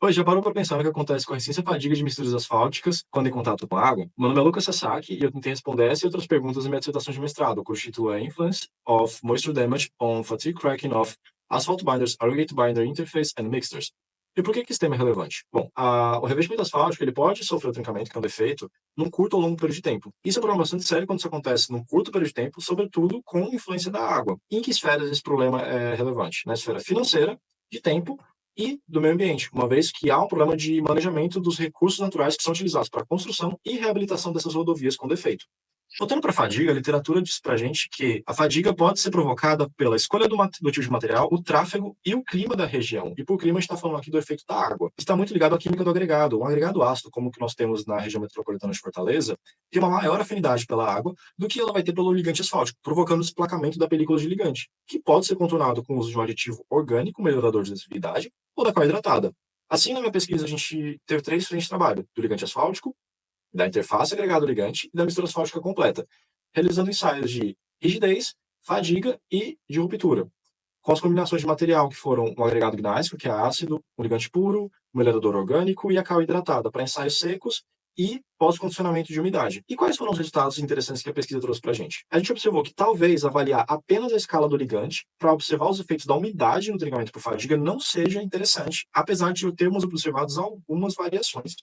Oi, já parou para pensar no que acontece com a resistência à fadiga de misturas asfálticas quando em contato com água? Meu nome é Lucas Sasaki e eu tentei responder essa e outras perguntas na minha dissertação de mestrado, cujo título é Influence of Moisture Damage on Fatigue Cracking of Asphalt Binders, Aggregate Binder Interface and Mixtures. E por que esse tema é relevante? Bom, o revestimento asfáltico ele pode sofrer o trincamento, que é um defeito, num curto ou longo período de tempo. Isso é um problema bastante sério quando isso acontece num curto período de tempo, sobretudo com influência da água. Em que esferas esse problema é relevante? Na esfera financeira, de tempo e do meio ambiente, uma vez que há um problema de manejamento dos recursos naturais que são utilizados para a construção e reabilitação dessas rodovias com defeito. Voltando para a fadiga, a literatura diz para a gente que a fadiga pode ser provocada pela escolha do tipo de material, o tráfego e o clima da região. E por clima, a gente está falando aqui do efeito da água. Está muito ligado à química do agregado. Um agregado ácido, como o que nós temos na região metropolitana de Fortaleza, tem uma maior afinidade pela água do que ela vai ter pelo ligante asfáltico, provocando o desplacamento da película de ligante, que pode ser contornado com o uso de um aditivo orgânico, melhorador de visibilidade, ou da cal hidratada. Assim, na minha pesquisa, a gente teve 3 frentes de trabalho: do ligante asfáltico, da interface agregado ligante e da mistura asfáltica completa, realizando ensaios de rigidez, fadiga e de ruptura, com as combinações de material que foram o agregado gnásico, que é ácido, o ligante puro, o melhorador orgânico e a cal hidratada, para ensaios secos e pós-condicionamento de umidade. E quais foram os resultados interessantes que a pesquisa trouxe para a gente? A gente observou que talvez avaliar apenas a escala do ligante para observar os efeitos da umidade no trincamento por fadiga não seja interessante, apesar de termos observado algumas variações.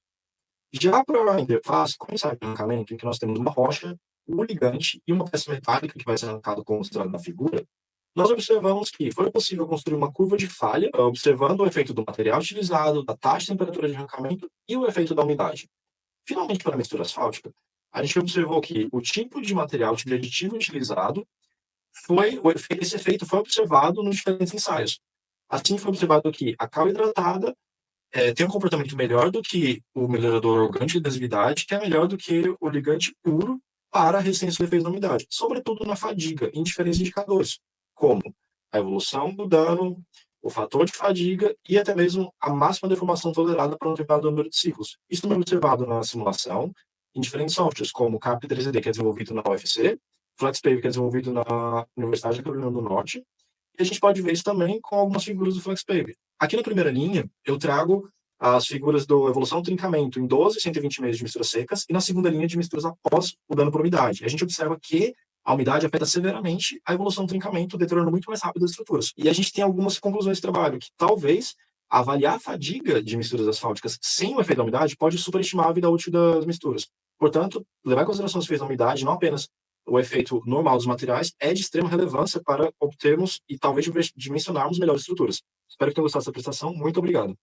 Já para a interface, como sabe, arrancamento, em que nós temos uma rocha, um ligante e uma peça metálica que vai ser arrancado como mostrado na figura, nós observamos que foi possível construir uma curva de falha, observando o efeito do material utilizado, da taxa de temperatura de arrancamento e o efeito da umidade. Finalmente, para a mistura asfáltica, a gente observou que o tipo de material, o tipo de aditivo utilizado, esse efeito foi observado nos diferentes ensaios. Assim, foi observado que a cal hidratada tem um comportamento melhor do que o melhorador orgânico de adesividade, que é melhor do que o ligante puro para a resistência ao efeito da umidade, sobretudo na fadiga, em diferentes indicadores, como a evolução do dano, o fator de fadiga e até mesmo a máxima deformação tolerada para um determinado número de ciclos. Isso também é observado na simulação em diferentes softwares, como o CAP3D, que é desenvolvido na UFC, FlexPave, que é desenvolvido na Universidade da Carolina do Norte, e a gente pode ver isso também com algumas figuras do FlexPave. Aqui na primeira linha, eu trago as figuras do evolução trincamento em 12 e 120 meses de misturas secas e na segunda linha de misturas após o dano por umidade. A gente observa que a umidade afeta severamente a evolução do trincamento, deteriorando muito mais rápido as estruturas. E a gente tem algumas conclusões desse trabalho, que talvez avaliar a fadiga de misturas asfálticas sem o efeito da umidade pode superestimar a vida útil das misturas. Portanto, levar em consideração os efeitos da umidade, não apenas o efeito normal dos materiais, é de extrema relevância para obtermos e talvez dimensionarmos melhores estruturas. Espero que tenham gostado dessa apresentação. Muito obrigado.